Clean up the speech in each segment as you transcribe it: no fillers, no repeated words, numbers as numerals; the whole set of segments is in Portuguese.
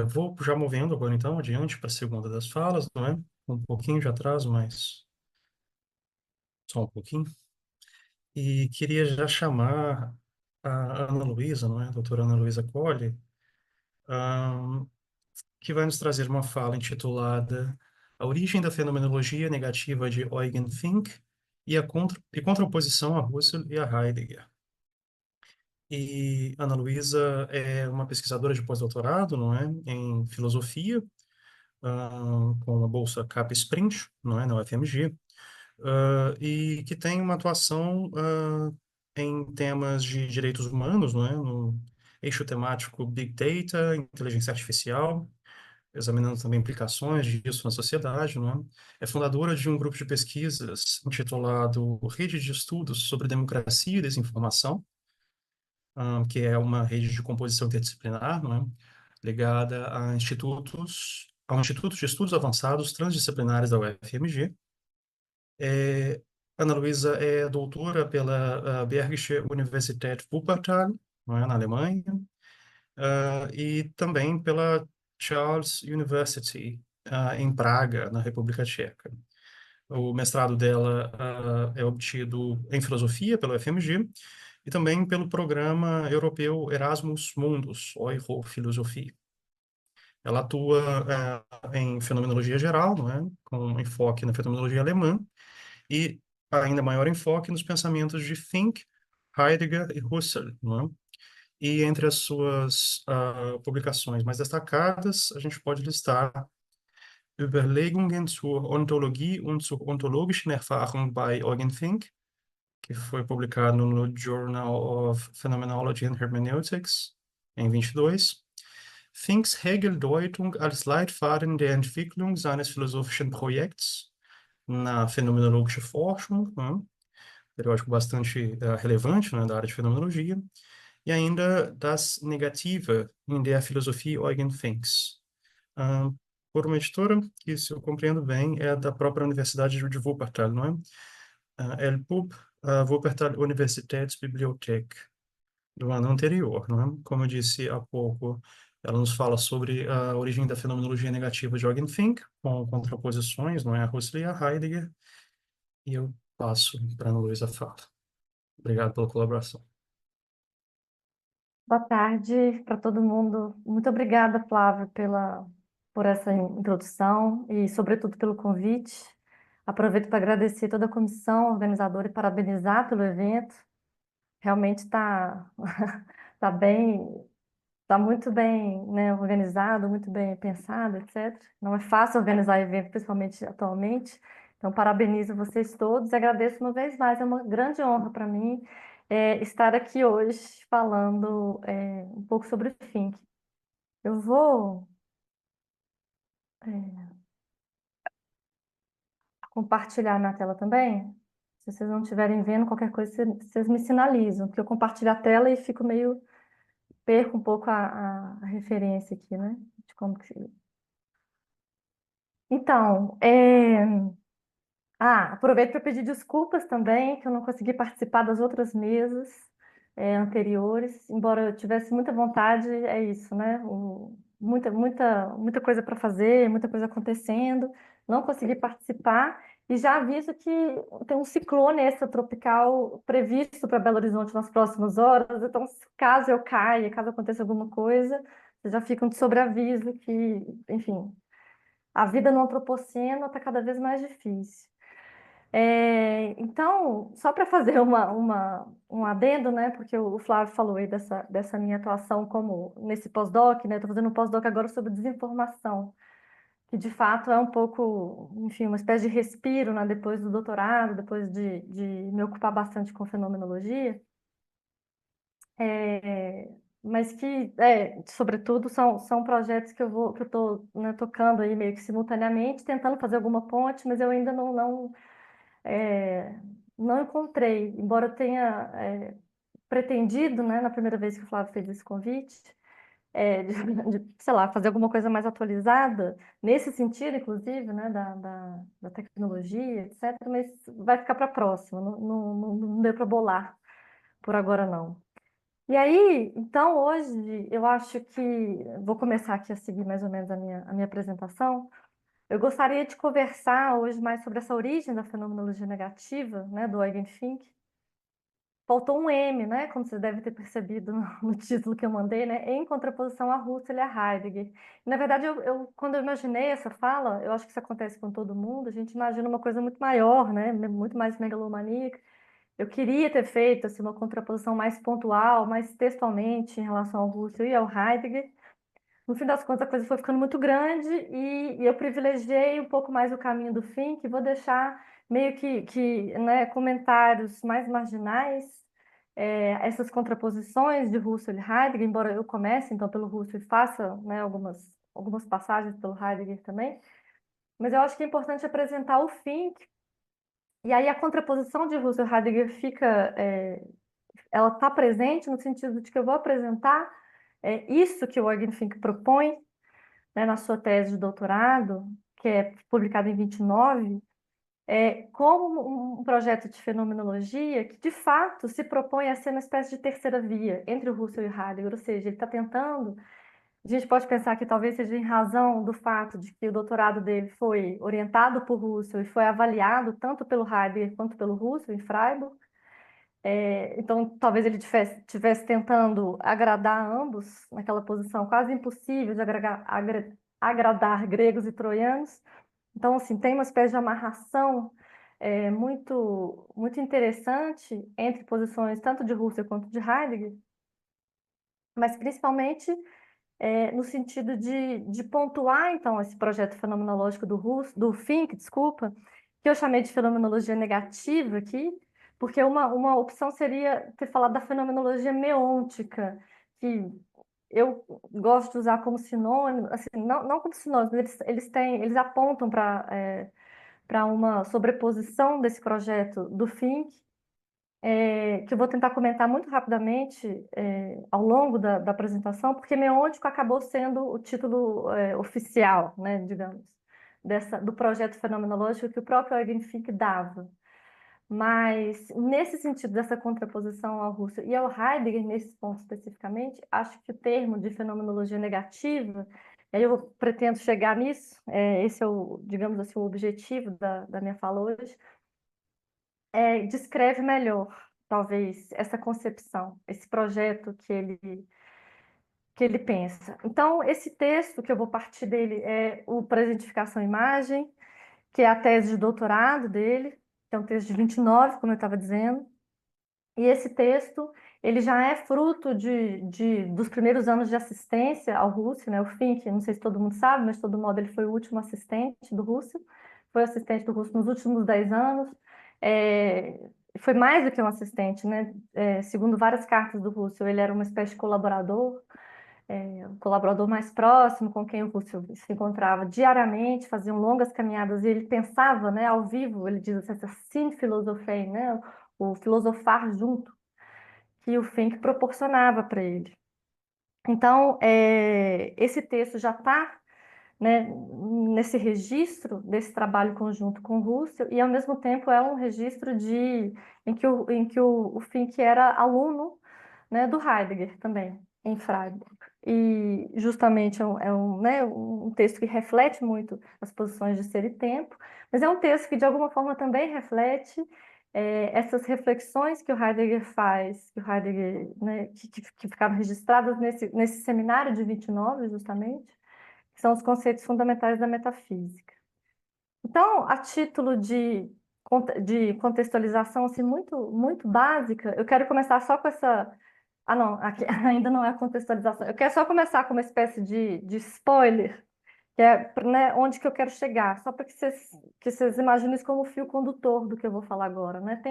Vou já movendo agora, então, adiante para a segunda das falas, não é? Um pouquinho de atraso, mas só um pouquinho. E queria já chamar a Ana Luísa, não é? A doutora Ana Luísa Colli, ahn, que vai nos trazer uma fala intitulada A Origem da Fenomenologia Negativa de Eugen Fink e Contraposição a Husserl e a Heidegger. E Ana Luísa é uma pesquisadora de pós-doutorado, não é? Em filosofia, com uma bolsa Cap Sprint, não é? Na UFMG, e que tem uma atuação em temas de direitos humanos, não é? No eixo temático Big Data, inteligência artificial, examinando também implicações disso na sociedade, não é? É fundadora de um grupo de pesquisas intitulado Rede de Estudos sobre Democracia e Desinformação, que é uma rede de composição interdisciplinar, não é? Ligada ao Instituto de Estudos Avançados Transdisciplinares da UFMG. É, Ana Luísa é doutora pela Bergische Universität Wuppertal, não é? Na Alemanha, e também pela Charles University, em Praga, na República Tcheca. O mestrado dela é obtido em filosofia pela UFMG e também pelo programa europeu Erasmus Mundus, Euro Filosofia. Ela atua em fenomenologia geral, não é? Com enfoque na fenomenologia alemã e ainda maior enfoque nos pensamentos de Fink, Heidegger e Husserl, não é? E entre as suas publicações mais destacadas, a gente pode listar Überlegungen zur Ontologie und zur ontologischen Erfahrung bei Eugen Fink, que foi publicado no Journal of Phenomenology and Hermeneutics, em 22. Finks Hegel-Deutung als Leitfaden der Entwicklung seines philosophischen Projekts na Phänomenologische Forschung, né? Periódico bastante relevante, né, da área de fenomenologia, e ainda Das Negative in der Philosophie Eugen Finks, uh, por uma editora que, se eu compreendo bem, é da própria Universidade de Wuppertal, não é? LPUB, Wuppertal Universitätsbibliothek, do ano anterior, não é? Como eu disse há pouco, ela nos fala sobre a origem da fenomenologia negativa de Eugen Fink, com contraposições, não é? A Husserl e a Heidegger, e eu passo para a Ana Luísa fala. Obrigado pela colaboração. Boa tarde para todo mundo. Muito obrigada, Flávio, por essa introdução e, sobretudo, pelo convite. Aproveito para agradecer toda a comissão organizadora e parabenizar pelo evento. Realmente está tá bem, tá muito bem, né, organizado, muito bem pensado, etc. Não é fácil organizar evento, principalmente atualmente. Então, parabenizo vocês todos e agradeço uma vez mais. É uma grande honra para mim estar aqui hoje falando um pouco sobre o Fink. Eu vou é, compartilhar na tela também. Se vocês não estiverem vendo qualquer coisa, vocês me sinalizam, que eu compartilho a tela e fico meio perco um pouco a referência aqui, né? De como que... Então, aproveito para pedir desculpas também, que eu não consegui participar das outras mesas anteriores, embora eu tivesse muita vontade, é isso, né? Muita coisa para fazer, muita coisa acontecendo, não consegui participar, e já aviso que tem um ciclone extratropical previsto para Belo Horizonte nas próximas horas, então caso eu caia, caso aconteça alguma coisa, vocês já ficam de sobreaviso que, enfim, a vida no antropoceno está cada vez mais difícil. Então, só para fazer um adendo, né? Porque o Flávio falou aí dessa minha atuação como nesse pós-doc, né? Estou fazendo um pós-doc agora sobre desinformação, que de fato é um pouco, enfim, uma espécie de respiro, né? Depois do doutorado, depois de me ocupar bastante com fenomenologia. Mas que, sobretudo, são projetos que eu estou, né, tocando aí meio que simultaneamente, tentando fazer alguma ponte, mas eu ainda é, não encontrei, embora eu tenha pretendido, né, na primeira vez que o Flávio fez esse convite, sei lá, fazer alguma coisa mais atualizada, nesse sentido, inclusive, né, da tecnologia, etc., mas vai ficar para a próxima, não deu para bolar por agora, não. E aí, então, hoje, eu acho que vou começar aqui a seguir mais ou menos a minha apresentação. Eu gostaria de conversar hoje mais sobre essa origem da fenomenologia negativa, né, do Eugen Fink. Faltou um M, né, como vocês devem ter percebido no título que eu mandei, né, em contraposição a Husserl e a Heidegger. Na verdade, quando eu imaginei essa fala, eu acho que isso acontece com todo mundo, a gente imagina uma coisa muito maior, né, muito mais megalomaníaca. Eu queria ter feito assim, uma contraposição mais pontual, mais textualmente em relação ao Husserl e ao Heidegger. No fim das contas, a coisa foi ficando muito grande e eu privilegiei um pouco mais o caminho do fim, que vou deixar meio que né, comentários mais marginais, essas contraposições de Husserl e Heidegger, embora eu comece então pelo Husserl e faça né, algumas passagens pelo Heidegger também, mas eu acho que é importante apresentar o fim, e aí a contraposição de Husserl e Heidegger ela está presente no sentido de que eu vou apresentar isso que o Eugen Fink propõe, né, na sua tese de doutorado, que é publicada em 29, como um projeto de fenomenologia que, de fato, se propõe a ser uma espécie de terceira via entre o Husserl e o Heidegger, ou seja, ele está tentando. A gente pode pensar que talvez seja em razão do fato de que o doutorado dele foi orientado por Husserl e foi avaliado tanto pelo Heidegger quanto pelo Husserl em Freiburg. Então, talvez ele tivesse tentando agradar ambos naquela posição quase impossível de agradar gregos e troianos. Então, assim, tem uma espécie de amarração muito interessante entre posições tanto de Husserl quanto de Heidegger, mas principalmente no sentido de pontuar, então, esse projeto fenomenológico do Fink, desculpa, que eu chamei de fenomenologia negativa aqui, porque uma opção seria ter falado da fenomenologia meôntica, que eu gosto de usar como sinônimo, assim, não como sinônimo, eles apontam para uma sobreposição desse projeto do Fink, que eu vou tentar comentar muito rapidamente ao longo da apresentação, porque meôntico acabou sendo o título oficial, né, digamos, do projeto fenomenológico que o próprio Eugen Fink dava. Mas, nesse sentido dessa contraposição ao Husserl e ao Heidegger, nesse ponto especificamente, acho que o termo de fenomenologia negativa, e aí eu pretendo chegar nisso, esse é o, digamos assim, o objetivo da minha fala hoje, descreve melhor, talvez, essa concepção, esse projeto que ele pensa. Então, esse texto que eu vou partir dele é o Presentificação e Imagem, que é a tese de doutorado dele, que é um texto de 29, como eu estava dizendo. E esse texto, ele já é fruto dos primeiros anos de assistência ao Husserl, né? O Fink, não sei se todo mundo sabe, mas de todo modo ele foi o último assistente do Husserl, foi assistente do Husserl nos últimos 10 anos, é, foi mais do que um assistente, né? Segundo várias cartas do Husserl, ele era uma espécie de colaborador, um colaborador mais próximo, com quem o Husserl se encontrava diariamente, faziam longas caminhadas, e ele pensava, né, ao vivo, ele diz assim, essa Synphilosophie, né? O filosofar junto, que o Fink proporcionava para ele. Então, esse texto já está, né, nesse registro desse trabalho conjunto com Husserl, e ao mesmo tempo é um registro em que o Fink era aluno, né, do Heidegger também, em Freiburg. E justamente né, um texto que reflete muito as posições de ser e tempo, mas é um texto que de alguma forma também reflete essas reflexões que o Heidegger faz, que o Heidegger, né, que ficaram registradas nesse seminário de 29, justamente, que são os conceitos fundamentais da metafísica. Então, a título de contextualização assim, muito, muito básica, eu quero começar só com essa. Ah, não, aqui ainda não é contextualização. Eu quero só começar com uma espécie de spoiler, que é né, onde que eu quero chegar, só para que vocês imaginem isso como o fio condutor do que eu vou falar agora, né?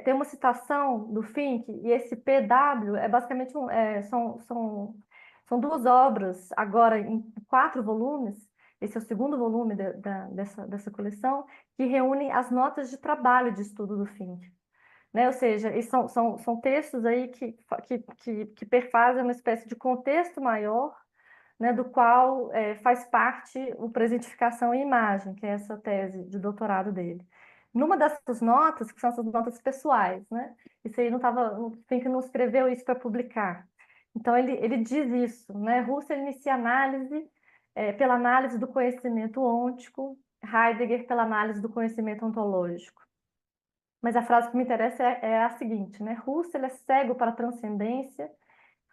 Tem uma citação do Fink, e esse PW é basicamente são duas obras, agora em 4 volumes, esse é o segundo volume dessa coleção, que reúnem as notas de trabalho de estudo do Fink. Né? Ou seja, são textos aí que perfazem uma espécie de contexto maior, né, do qual faz parte o Presentificação e Imagem, que é essa tese de doutorado dele. Numa dessas notas, que são essas notas pessoais, né? Isso aí não estava, o Fink não escreveu isso para publicar. Então ele diz isso, né? Husserl inicia análise pela análise do conhecimento ôntico, Heidegger pela análise do conhecimento ontológico. Mas a frase que me interessa é a seguinte, né? Husserl é cego para a transcendência,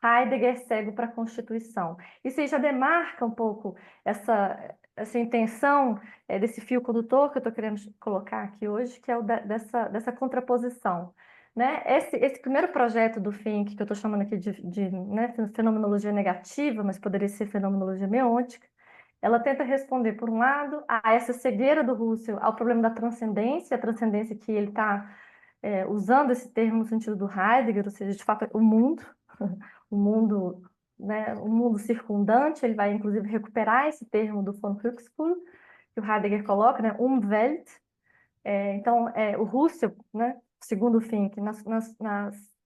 Heidegger é cego para a Constituição. Isso aí já demarca um pouco essa intenção desse fio condutor que eu estou querendo colocar aqui hoje, que é dessa contraposição. Né? Esse primeiro projeto do Fink, que eu estou chamando aqui de né, fenomenologia negativa, mas poderia ser fenomenologia meôntica, ela tenta responder, por um lado, a essa cegueira do Husserl ao problema da transcendência, a transcendência que ele está usando esse termo no sentido do Heidegger, ou seja, de fato, o mundo, o mundo, né, o mundo circundante, ele vai inclusive recuperar esse termo do von Höxbull, que o Heidegger coloca, né, Umwelt. Então, o Husserl, né, segundo o Fink, nas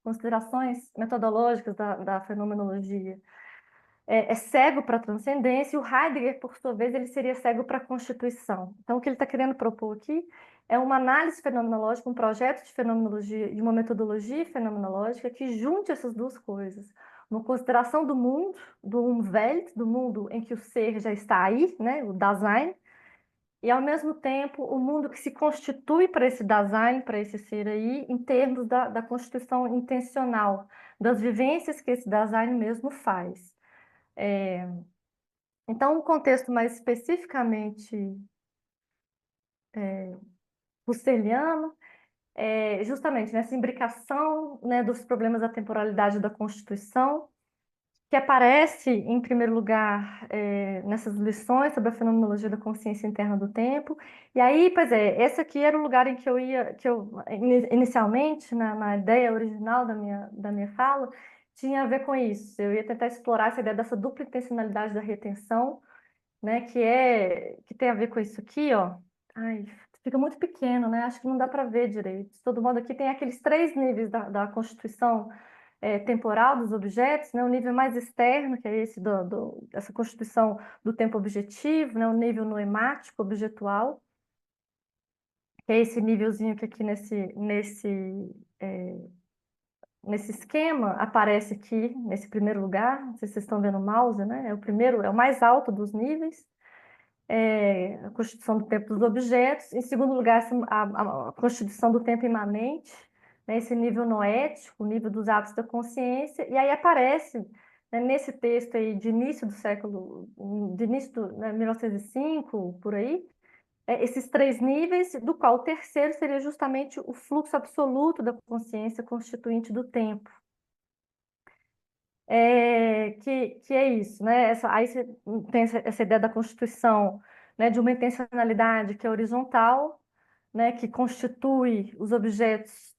considerações metodológicas da fenomenologia, é cego para a transcendência, e o Heidegger, por sua vez, ele seria cego para a constituição. Então, o que ele está querendo propor aqui é uma análise fenomenológica, um projeto de fenomenologia e uma metodologia fenomenológica que junte essas duas coisas. Uma consideração do mundo, do Umwelt, do mundo em que o ser já está aí, né, o Dasein, e, ao mesmo tempo, o mundo que se constitui para esse Dasein, para esse ser aí, em termos da constituição intencional, das vivências que esse Dasein mesmo faz. Então, um contexto mais especificamente husserliano é justamente nessa imbricação, né, dos problemas da temporalidade da Constituição, que aparece, em primeiro lugar, nessas lições sobre a fenomenologia da consciência interna do tempo. E aí, pois esse aqui era o lugar em que eu ia, inicialmente, na ideia original da minha fala, tinha a ver com isso. Eu ia tentar explorar essa ideia dessa dupla intencionalidade da retenção, né, que tem a ver com isso aqui, ó. Ai, fica muito pequeno, né? Acho que não dá para ver direito. De todo modo, aqui tem aqueles três níveis da constituição temporal dos objetos, né? O nível mais externo, que é esse dessa constituição do tempo objetivo, né? O nível noemático, objetual, que é esse nívelzinho que aqui nesse esquema aparece aqui, nesse primeiro lugar. Não sei se vocês estão vendo o mouse, né? É o primeiro, é o mais alto dos níveis. A constituição do tempo dos objetos. Em segundo lugar, a constituição do tempo imanente, né, esse nível noético, o nível dos atos da consciência. E aí aparece, né, nesse texto aí de início do século, de início do, né, 1905, por aí, esses três níveis, do qual o terceiro seria justamente o fluxo absoluto da consciência constituinte do tempo. Que é isso, né? Aí você tem essa ideia da constituição, né, de uma intencionalidade que é horizontal, né, que constitui os objetos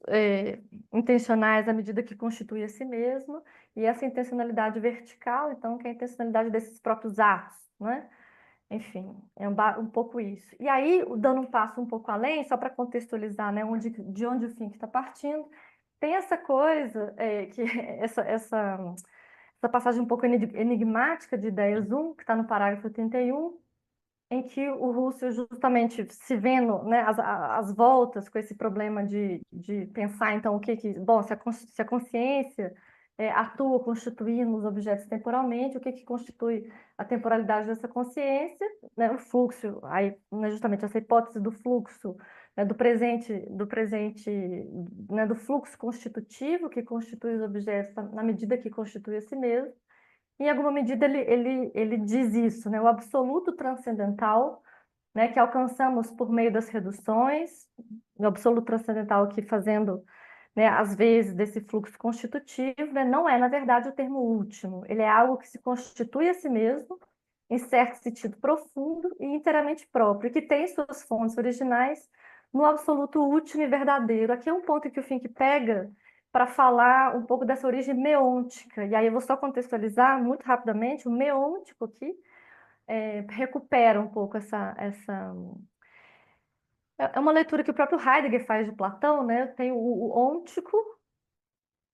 intencionais à medida que constitui a si mesmo, e essa intencionalidade vertical, então, que é a intencionalidade desses próprios atos, né? Enfim, um pouco isso. E aí, dando um passo um pouco além, só para contextualizar, né, de onde o Fink está partindo, tem essa coisa, que essa passagem um pouco enigmática de ideias 1, que está no parágrafo 81, em que o Russell justamente se vendo, né, as voltas com esse problema de pensar, então, bom, se a consciência atua constituindo os objetos temporalmente, o que constitui a temporalidade dessa consciência, né, o fluxo, aí, né, justamente essa hipótese do fluxo, né, do presente, né, do fluxo constitutivo que constitui os objetos na medida que constitui a si mesmo. Em alguma medida, ele diz isso, né? O absoluto transcendental, né, que alcançamos por meio das reduções, o absoluto transcendental aqui fazendo, né, às vezes, desse fluxo constitutivo, né, não é, na verdade, o termo último. Ele é algo que se constitui a si mesmo, em certo sentido profundo e inteiramente próprio, e que tem suas fontes originais no absoluto último e verdadeiro. Aqui é um ponto que o Fink pega para falar um pouco dessa origem meôntica. E aí eu vou só contextualizar muito rapidamente. O meôntico aqui recupera um pouco É uma leitura que o próprio Heidegger faz de Platão, né? Tem o ôntico,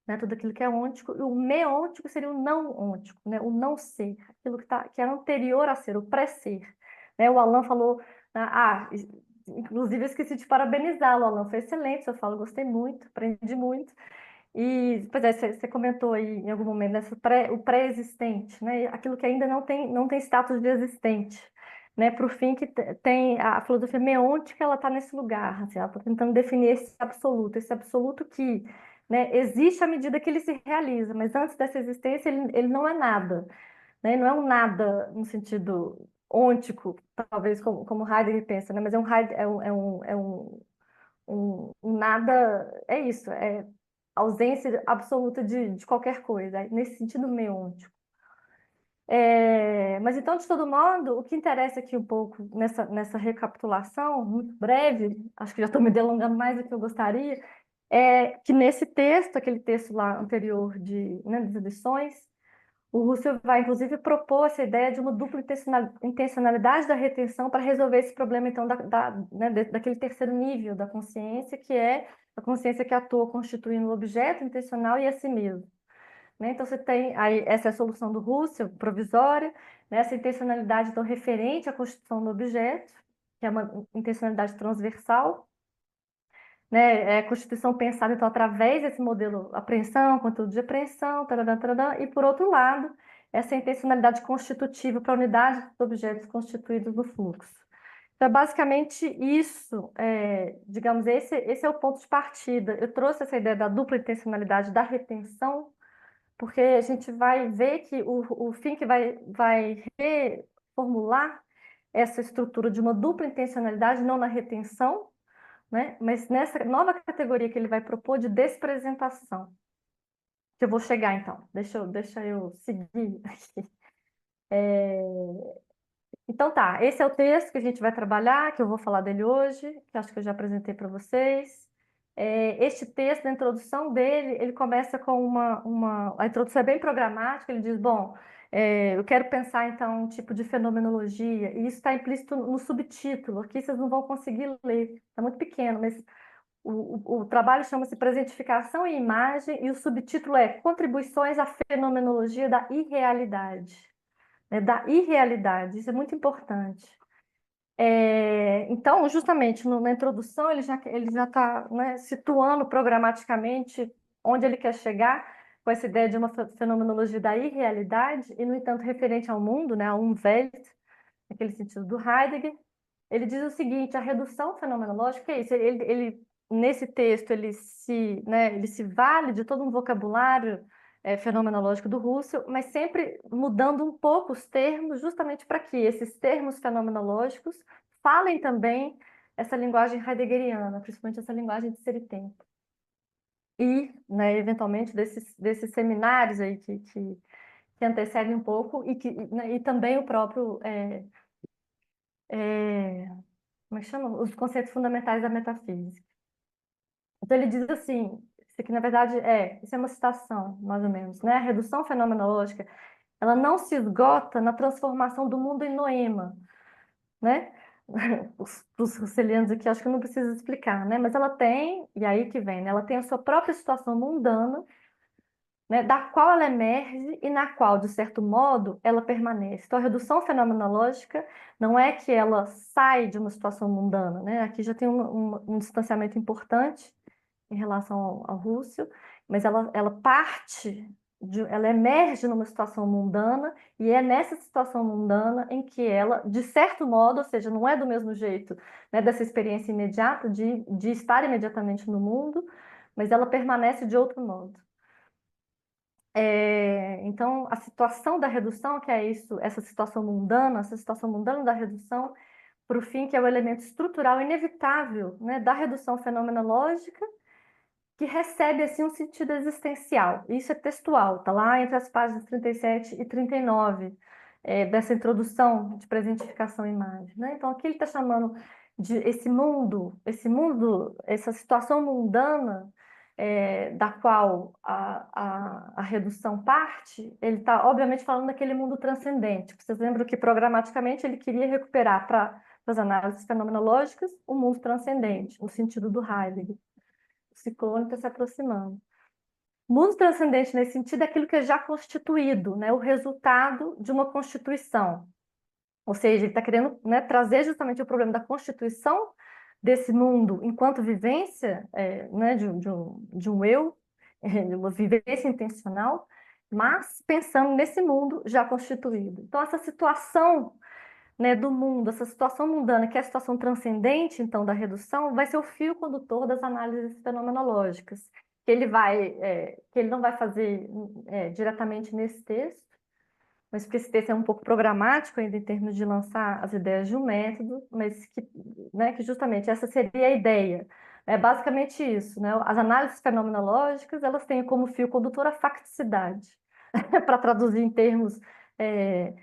né? Tudo aquilo que é ôntico, e o meôntico seria o não ôntico, né? O não ser, aquilo que é anterior a ser, o pré-ser. Né? O Alain falou, inclusive, eu esqueci de parabenizá-lo, Alan, foi excelente, eu falo, gostei muito, aprendi muito. E, pois é, você comentou aí em algum momento, né, o pré-existente, né, aquilo que ainda não tem status de existente, né, para o fim que tem a filosofia meôntica, ela está nesse lugar, assim, ela está tentando definir esse absoluto que, né, existe à medida que ele se realiza, mas antes dessa existência ele não é nada, né, não é um nada no sentido ôntico, talvez como Heidegger pensa, né, mas um nada, é isso, é ausência absoluta de qualquer coisa, nesse sentido meôntico. Mas então, de todo modo, o que interessa aqui um pouco nessa recapitulação, muito breve, acho que já estou me delongando mais do que eu gostaria, é que nesse texto, aquele texto lá anterior né, das lições, o Russell vai, inclusive, propor essa ideia de uma dupla intencionalidade da retenção para resolver esse problema, então, né, daquele terceiro nível da consciência, que é a consciência que atua constituindo o objeto intencional e a si mesmo. Né? Então, você tem aí, essa é a solução do Russell, provisória, né? Essa intencionalidade, então, referente à constituição do objeto, que é uma intencionalidade transversal, né? É a Constituição pensada, então, através desse modelo apreensão, conteúdo de apreensão, taradã, taradã, e, por outro lado, essa intencionalidade constitutiva para a unidade dos objetos constituídos no fluxo. Então, é basicamente isso, digamos, esse é o ponto de partida. Eu trouxe essa ideia da dupla intencionalidade da retenção, porque a gente vai ver que o fim que vai reformular essa estrutura de uma dupla intencionalidade, não na retenção, né? Mas nessa nova categoria que ele vai propor de despresentação, que eu vou chegar então, deixa eu seguir aqui. Então tá, esse é o texto que a gente vai trabalhar, que eu vou falar dele hoje, que acho que eu já apresentei para vocês. Este texto, a introdução dele, ele começa com a introdução é bem programática, ele diz, bom, eu quero pensar então um tipo de fenomenologia, e isso está implícito no subtítulo, aqui vocês não vão conseguir ler, está muito pequeno, mas o trabalho chama-se Presentificação e Imagem, e o subtítulo é Contribuições à Fenomenologia da Irrealidade. Né, da irrealidade, isso é muito importante. Então, justamente na introdução, ele já está, né, situando programaticamente onde ele quer chegar com essa ideia de uma fenomenologia da irrealidade, e, no entanto, referente ao mundo, né, a Umwelt, naquele sentido do Heidegger. Ele diz o seguinte: a redução fenomenológica é isso. Nesse texto, ele se vale de todo um vocabulário fenomenológico do Russell, mas sempre mudando um pouco os termos, justamente para que esses termos fenomenológicos falem também essa linguagem heideggeriana, principalmente essa linguagem de ser e tempo. E, né, eventualmente, desses seminários aí que antecedem um pouco, e também o próprio como é que chama? Os conceitos fundamentais da metafísica. Então ele diz assim, isso aqui na verdade isso é uma citação, mais ou menos, né? A redução fenomenológica, ela não se esgota na transformação do mundo em noema, né? Os russelianos aqui acho que eu não preciso explicar, né? Mas ela tem, e aí que vem, né? Ela tem a sua própria situação mundana, né, da qual ela emerge e na qual, de certo modo, ela permanece. Então, a redução fenomenológica não é que ela sai de uma situação mundana, né? Aqui já tem um distanciamento importante em relação ao Russell, mas ela parte, ela emerge numa situação mundana, e é nessa situação mundana em que ela, de certo modo, ou seja, não é do mesmo jeito, né, dessa experiência imediata de estar imediatamente no mundo, mas ela permanece de outro modo. Então, a situação da redução, que é isso, essa situação mundana da redução, para o fim, que é o elemento estrutural inevitável, né, da redução fenomenológica, que recebe assim um sentido existencial. Isso é textual, está lá entre as páginas 37 e 39, dessa introdução de presentificação e imagem. Né? Então, aqui ele está chamando de essa situação mundana, da qual a redução parte, ele está, obviamente, falando daquele mundo transcendente. Vocês lembram que, programaticamente, ele queria recuperar para as análises fenomenológicas o mundo transcendente, no sentido do Heidegger. O ciclone está se aproximando. Mundo transcendente, nesse sentido, é aquilo que é já constituído, né? O resultado de uma constituição. Ou seja, ele está querendo, né, trazer justamente o problema da constituição desse mundo enquanto vivência, né, de um eu, de uma vivência intencional, mas pensando nesse mundo já constituído. Então, essa situação, né, do mundo, essa situação mundana, que é a situação transcendente, então, da redução, vai ser o fio condutor das análises fenomenológicas, que ele não vai fazer diretamente nesse texto, mas porque esse texto é um pouco programático ainda em termos de lançar as ideias de um método, mas que, né, que justamente essa seria a ideia. É basicamente isso, né? As análises fenomenológicas, elas têm como fio condutor a facticidade, para traduzir em termos é,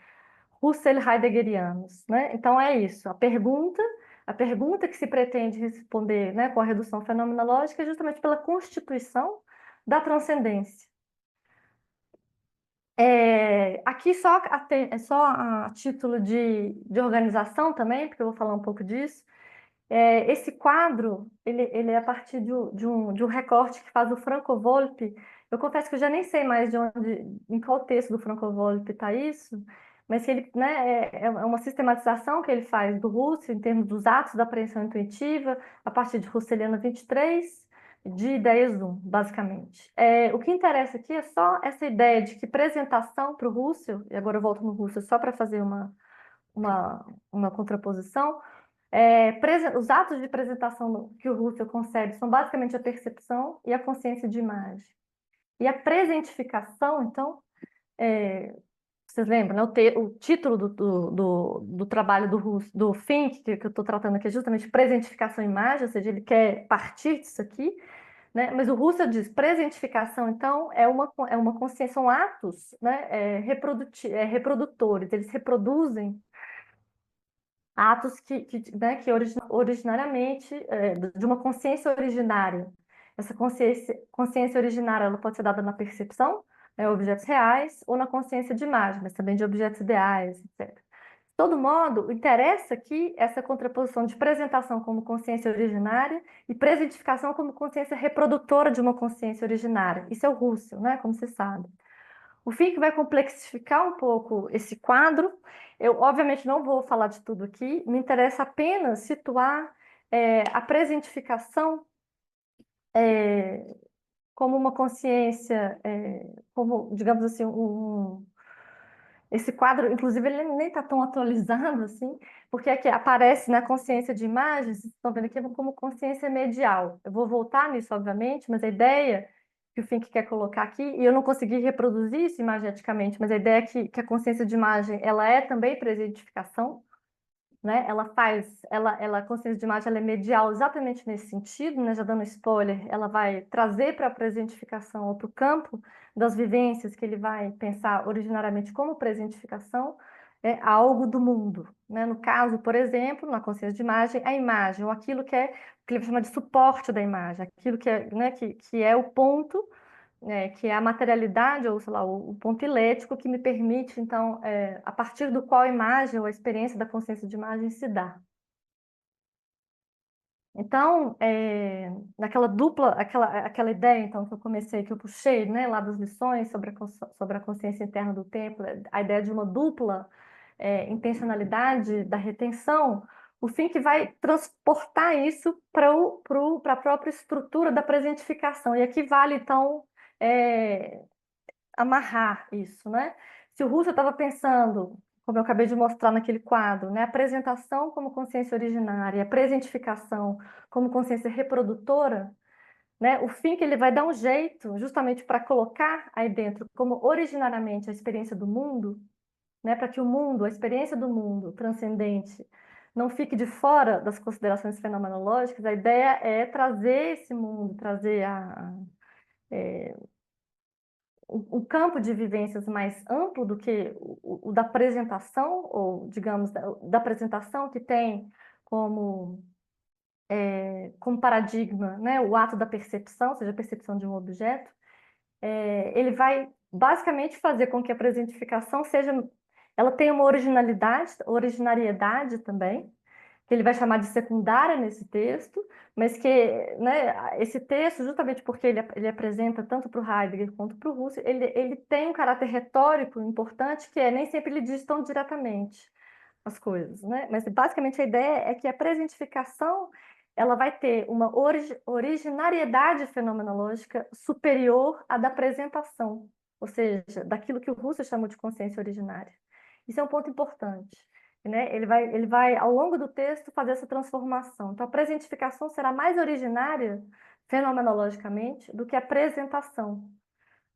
Husserl-Heideggerianos, né? Então é isso. A pergunta que se pretende responder, né, com a redução fenomenológica é justamente pela constituição da transcendência. Aqui só a título de organização também, porque eu vou falar um pouco disso. Esse quadro, ele é a partir de um recorte que faz o Franco Volpi. Eu confesso que eu já nem sei mais em qual texto do Franco Volpi está isso, mas que ele, né, é uma sistematização que ele faz do Husserl em termos dos atos da apreensão intuitiva, a partir de Husserliana 23, de ideias 1, basicamente. O que interessa aqui é só essa ideia de que presentação para o Husserl, e agora eu volto no Husserl só para fazer uma contraposição. Os atos de apresentação que o Husserl concebe são basicamente a percepção e a consciência de imagem. E a presentificação, então, vocês lembram, né? O título do trabalho do Fink, que eu estou tratando aqui, é justamente presentificação e imagem, ou seja, ele quer partir disso aqui, né? Mas o Husserl diz, presentificação, então, é uma consciência, são atos, né? Reprodutores, eles reproduzem atos né, que originariamente, de uma consciência originária. Essa consciência originária ela pode ser dada na percepção, né, objetos reais, ou na consciência de imagem, mas também de objetos ideais, etc. De todo modo, interessa aqui essa contraposição de presentação como consciência originária e presentificação como consciência reprodutora de uma consciência originária. Isso é o Husserl, né, como você sabe. O Fink vai complexificar um pouco esse quadro. Eu, obviamente, não vou falar de tudo aqui, me interessa apenas situar a presentificação como uma consciência, como, digamos assim, esse quadro, inclusive, ele nem está tão atualizado assim, porque aqui aparece na consciência de imagens, vocês estão vendo aqui como consciência medial. Eu vou voltar nisso, obviamente, mas a ideia que o Fink quer colocar aqui, e eu não consegui reproduzir isso imageticamente, mas a ideia é que a consciência de imagem, ela é também presentificação, né? A consciência de imagem, ela é medial exatamente nesse sentido, né? Já dando spoiler, ela vai trazer para a presentificação ou para o campo das vivências que ele vai pensar originariamente como presentificação, algo do mundo, né? No caso, por exemplo, na consciência de imagem, a imagem, ou aquilo que ele vai chamar de suporte da imagem, aquilo que é, né, que é o ponto, que é a materialidade, ou sei lá, o ponto ilético que me permite, então, a partir do qual a imagem ou a experiência da consciência de imagem se dá. Então, naquela aquela ideia, então, que eu comecei, que eu puxei, né, lá das lições sobre a consciência interna do tempo, a ideia de uma dupla intencionalidade da retenção, o Fink vai transportar isso para a própria estrutura da presentificação. E aqui vale, então, é, amarrar isso, né? Se o Russo estava pensando, como eu acabei de mostrar naquele quadro, né, a apresentação como consciência originária, a presentificação como consciência reprodutora, né, o Fink ele vai dar um jeito justamente para colocar aí dentro como originariamente a experiência do mundo, né, para que o mundo, a experiência do mundo transcendente, não fique de fora das considerações fenomenológicas. A ideia é trazer esse mundo, trazer um campo de vivências mais amplo do que o da apresentação, ou, digamos, da apresentação que tem como, como paradigma, né, o ato da percepção, ou seja, a percepção de um objeto. Ele vai basicamente fazer com que a presentificação ela tenha uma originariedade também, que ele vai chamar de secundária nesse texto, mas que, né, esse texto, justamente porque ele apresenta tanto para o Heidegger quanto para o Husserl, ele tem um caráter retórico importante, que nem sempre ele diz tão diretamente as coisas, né? Mas basicamente a ideia é que a presentificação ela vai ter uma originariedade fenomenológica superior à da apresentação, ou seja, daquilo que o Russell chamou de consciência originária. Isso é um ponto importante, né? Ele vai, ao longo do texto, fazer essa transformação. Então, a presentificação será mais originária, fenomenologicamente, do que a apresentação,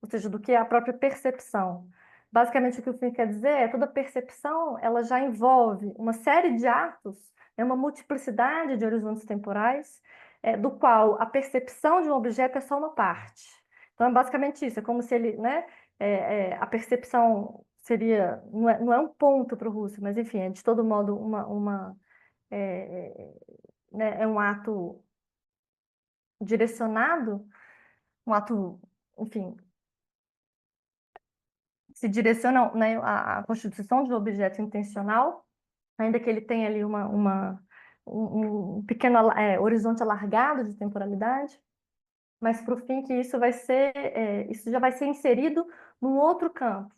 ou seja, do que a própria percepção. Basicamente, o que o Finn quer dizer é que toda percepção ela já envolve uma série de atos, uma multiplicidade de horizontes temporais, do qual a percepção de um objeto é só uma parte. Então, é basicamente isso, é como se ele, né, a percepção seria, não é um ponto para o Russell, mas enfim, é de todo modo é, né, é um ato direcionado, um ato, enfim, se direciona, né, à constituição de um objeto intencional, ainda que ele tenha ali um pequeno horizonte alargado de temporalidade, mas para o fim que isso vai ser, isso já vai ser inserido num outro campo,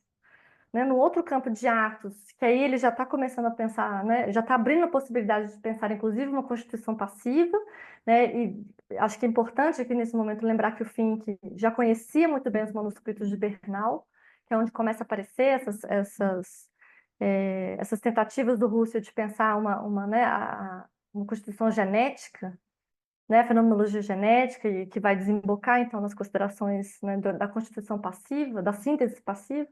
né, num outro campo de atos, que aí ele já está começando a pensar, né, já está abrindo a possibilidade de pensar, inclusive, uma constituição passiva, né, e acho que é importante aqui nesse momento lembrar que o Fink já conhecia muito bem os manuscritos de Bernal, que é onde começa a aparecer essas tentativas do Russell de pensar né, uma constituição genética, né, a fenomenologia genética, e que vai desembocar, então, nas considerações, né, da constituição passiva, da síntese passiva.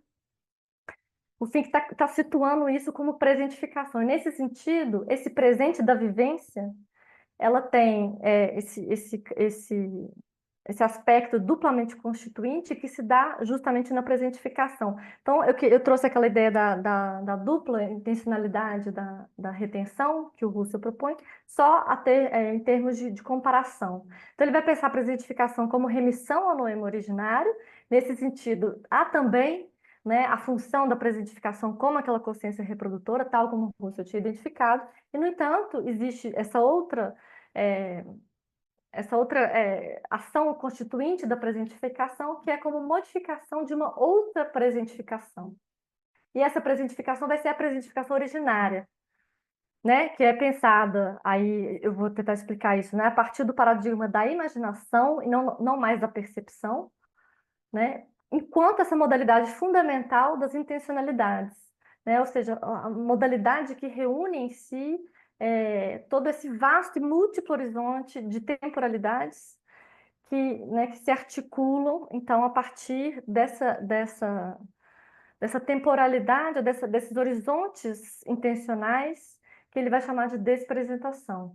O Fink está situando isso como presentificação. E, nesse sentido, esse presente da vivência, ela tem esse aspecto duplamente constituinte que se dá justamente na presentificação. Então, eu trouxe aquela ideia da dupla intencionalidade da retenção que o Russell propõe, só em termos de comparação. Então, ele vai pensar a presentificação como remissão ao noema originário. Nesse sentido, há também, né, a função da presentificação como aquela consciência reprodutora, tal como o Russell tinha identificado, e, no entanto, existe é, essa outra ação constituinte da presentificação, que é como modificação de uma outra presentificação. E essa presentificação vai ser a presentificação originária, né? Que é pensada, aí eu vou tentar explicar isso, né? A partir do paradigma da imaginação e não mais da percepção, né? Enquanto essa modalidade fundamental das intencionalidades, né? Ou seja, a modalidade que reúne em si todo esse vasto e múltiplo horizonte de temporalidades que se articulam, então, a partir dessa temporalidade, desses horizontes intencionais, que ele vai chamar de despresentação.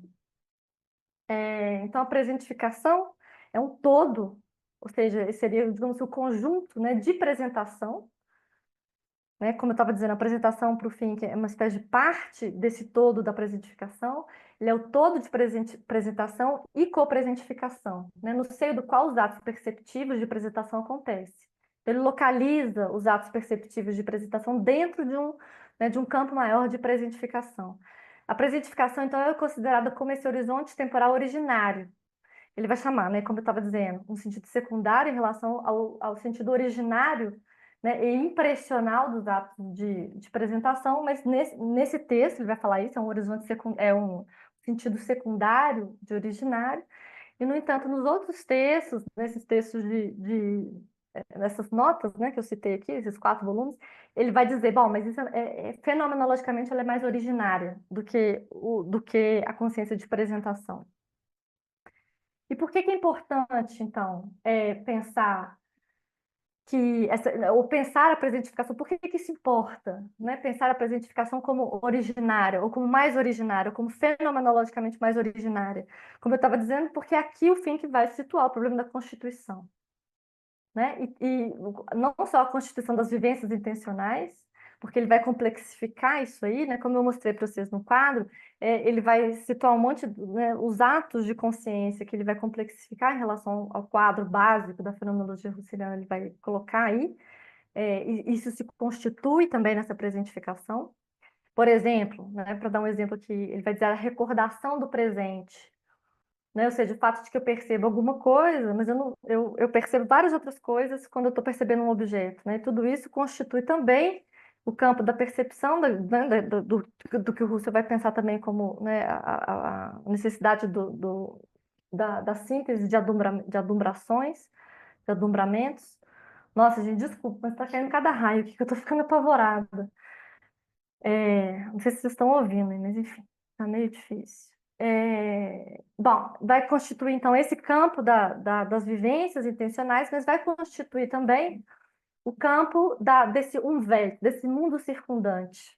Então, a presentificação é um todo, ou seja, seria, digamos, o conjunto, né, de presentação, né? Como eu estava dizendo, a apresentação para o fim, que é uma espécie de parte desse todo da presentificação, ele é o todo de presentação e copresentificação, né? No seio do qual os atos perceptivos de presentação acontecem. Ele localiza os atos perceptivos de presentação dentro né, de um campo maior de presentificação. A presentificação, então, é considerada como esse horizonte temporal originário. Ele vai chamar, né, como eu estava dizendo, um sentido secundário em relação ao sentido originário, né, e impressional dos atos de apresentação, mas nesse texto ele vai falar isso, é um horizonte é um sentido secundário de originário, e, no entanto, nos outros textos, nesses textos nessas notas, né, que eu citei aqui, esses 4 volumes, ele vai dizer, bom, mas isso fenomenologicamente ela é mais originária do que a consciência de apresentação. E por que é importante, então, pensar ou pensar a presentificação, por que isso importa, né? Pensar a presentificação como originária, ou como mais originária, ou como fenomenologicamente mais originária. Como eu estava dizendo, porque é aqui o fim que vai situar o problema da constituição, né? E não só a constituição das vivências intencionais, porque ele vai complexificar isso aí, né? Como eu mostrei para vocês no quadro, ele vai situar um monte, né, os atos de consciência que ele vai complexificar em relação ao quadro básico da fenomenologia russeliana, ele vai colocar aí, e isso se constitui também nessa presentificação. Por exemplo, né, para dar um exemplo aqui, ele vai dizer a recordação do presente, né? Ou seja, o fato de que eu percebo alguma coisa, mas eu percebo várias outras coisas quando eu estou percebendo um objeto, né? E tudo isso constitui também o campo da percepção do que o Russell vai pensar também como, né, a necessidade da síntese de adumbrações, de adumbramentos. Nossa, gente, desculpa, mas tá caindo cada raio aqui que eu tô ficando apavorada. Não sei se vocês estão ouvindo, mas enfim, tá meio difícil. Bom, vai constituir então esse campo das vivências intencionais, mas vai constituir também o campo desse umvelt, desse mundo circundante,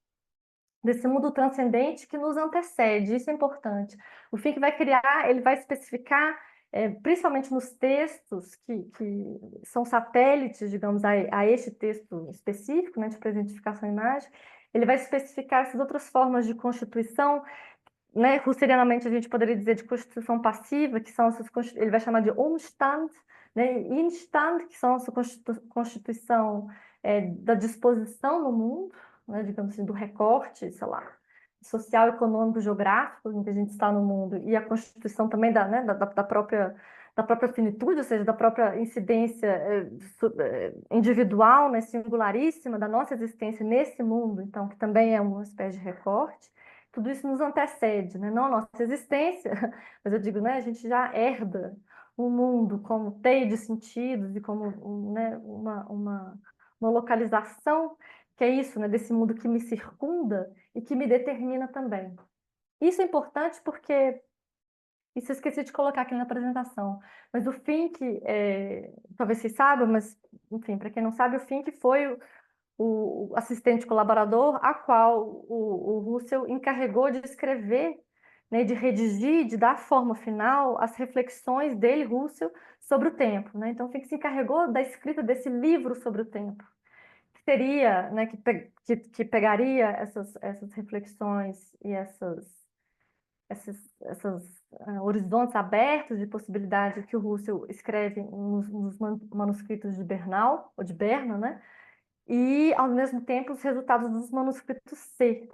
desse mundo transcendente que nos antecede. Isso é importante. O Fink vai criar, ele vai especificar, principalmente nos textos que são satélites, digamos, a este texto específico, né, de presentificação e imagem, ele vai especificar essas outras formas de constituição, né, russerianamente a gente poderia dizer de constituição passiva, que são essas, ele vai chamar de Umstand, né, Instand, que são essa constituição da disposição no mundo, né, digamos assim, do recorte, sei lá, social, econômico, geográfico em que a gente está no mundo, e a constituição também né, da própria finitude, ou seja, da própria incidência individual, né, singularíssima da nossa existência nesse mundo, então, que também é uma espécie de recorte. Tudo isso nos antecede, né? Não a nossa existência, mas eu digo, né, a gente já herda o mundo como teia de sentidos e como né, uma localização, que é isso, né, desse mundo que me circunda e que me determina também. Isso é importante porque, isso eu esqueci de colocar aqui na apresentação, mas o Fink, talvez vocês saibam, mas, enfim, para quem não sabe, o Fink foi o assistente colaborador a qual o Russell encarregou de escrever, né, de redigir, de dar forma final às reflexões dele, Russell, sobre o tempo, né? Então, Fink se encarregou da escrita desse livro sobre o tempo, que seria, né, que pegaria essas reflexões e esses horizontes abertos de possibilidade que o Russell escreve nos manuscritos de Bernal, ou de Berna, né? E, ao mesmo tempo, os resultados dos manuscritos C.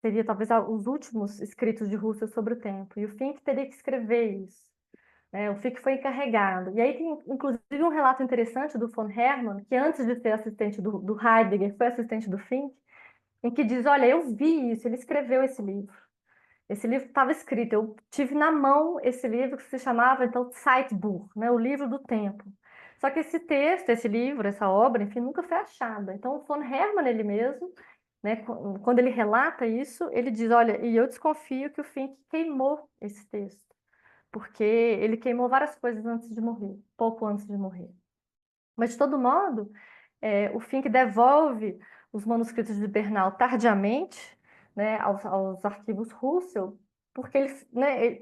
Seria talvez os últimos escritos de Russell sobre o tempo. E o Fink teria que escrever isso, né? O Fink foi encarregado. E aí tem, inclusive, um relato interessante do von Hermann, que antes de ser assistente do Heidegger, foi assistente do Fink, em que diz, olha, eu vi isso, ele escreveu esse livro. Esse livro estava escrito, eu tive na mão esse livro que se chamava, então, Zeitbuch, né? O livro do tempo. Só que esse texto, esse livro, essa obra, enfim, nunca foi achada. Então, o von Hermann, ele mesmo, né, quando ele relata isso, ele diz, olha, e eu desconfio que o Fink queimou esse texto, porque ele queimou várias coisas antes de morrer, pouco antes de morrer. Mas, de todo modo, o Fink devolve os manuscritos de Bernal tardiamente, né, aos arquivos Russell, porque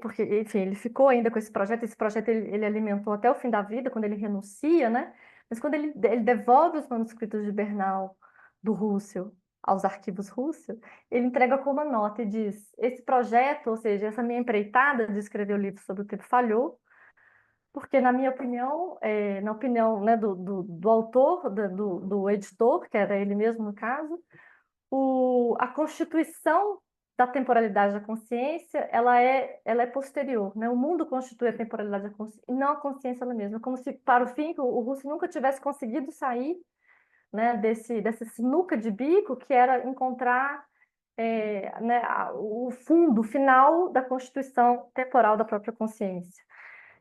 porque, enfim, ele ficou ainda com esse projeto ele alimentou até o fim da vida, quando ele renuncia, né? Mas quando ele devolve os manuscritos de Bernal do Russell aos arquivos Russell, ele entrega como uma nota e diz: esse projeto, ou seja, essa minha empreitada de escrever o livro sobre o tempo falhou, porque, na minha opinião, na opinião, né, do autor, do editor, que era ele mesmo no caso, a constituição da temporalidade da consciência, ela é posterior, né? O mundo constitui a temporalidade da consciência, e não a consciência ela mesma. Como se, para o fim, o Russell nunca tivesse conseguido sair, né, dessa sinuca de bico, que era encontrar né, o fundo final da constituição temporal da própria consciência,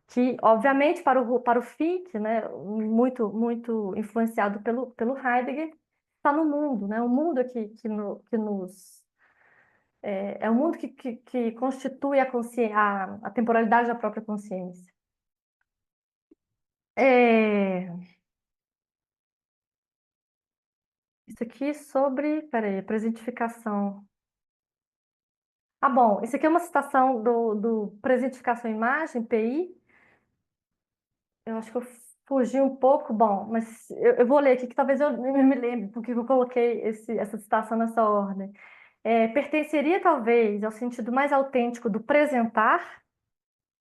que, obviamente, para o Fichte, né, muito influenciado pelo Heidegger, está no mundo, né? O mundo que nos... É o mundo que constitui a temporalidade da própria consciência. Isso aqui sobre... Peraí, presentificação. Ah, bom, isso aqui é uma citação do Presentificação Imagem, PI. Eu acho que eu fugi um pouco, bom, mas eu vou ler aqui, que talvez eu me lembre porque eu coloquei essa citação nessa ordem. Pertenceria, talvez, ao sentido mais autêntico do presentar.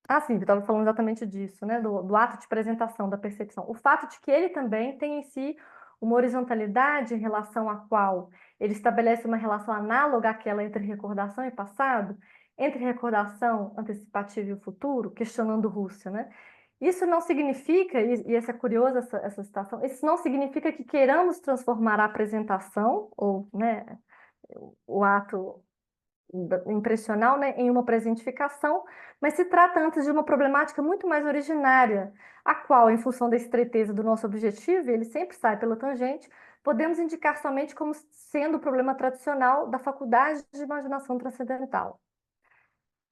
Ah, sim, eu estava falando exatamente disso, né? Do ato de presentação, da percepção. O fato de que ele também tem em si uma horizontalidade em relação à qual ele estabelece uma relação análoga àquela entre recordação e passado, entre recordação antecipativa e o futuro, questionando Rússia, né? Isso não significa, e essa é curiosa essa situação, isso não significa que queiramos transformar a apresentação, ou, né, o ato impressional, né, em uma presentificação, mas se trata antes de uma problemática muito mais originária, a qual, em função da estreiteza do nosso objetivo, e ele sempre sai pela tangente, podemos indicar somente como sendo o problema tradicional da faculdade de imaginação transcendental.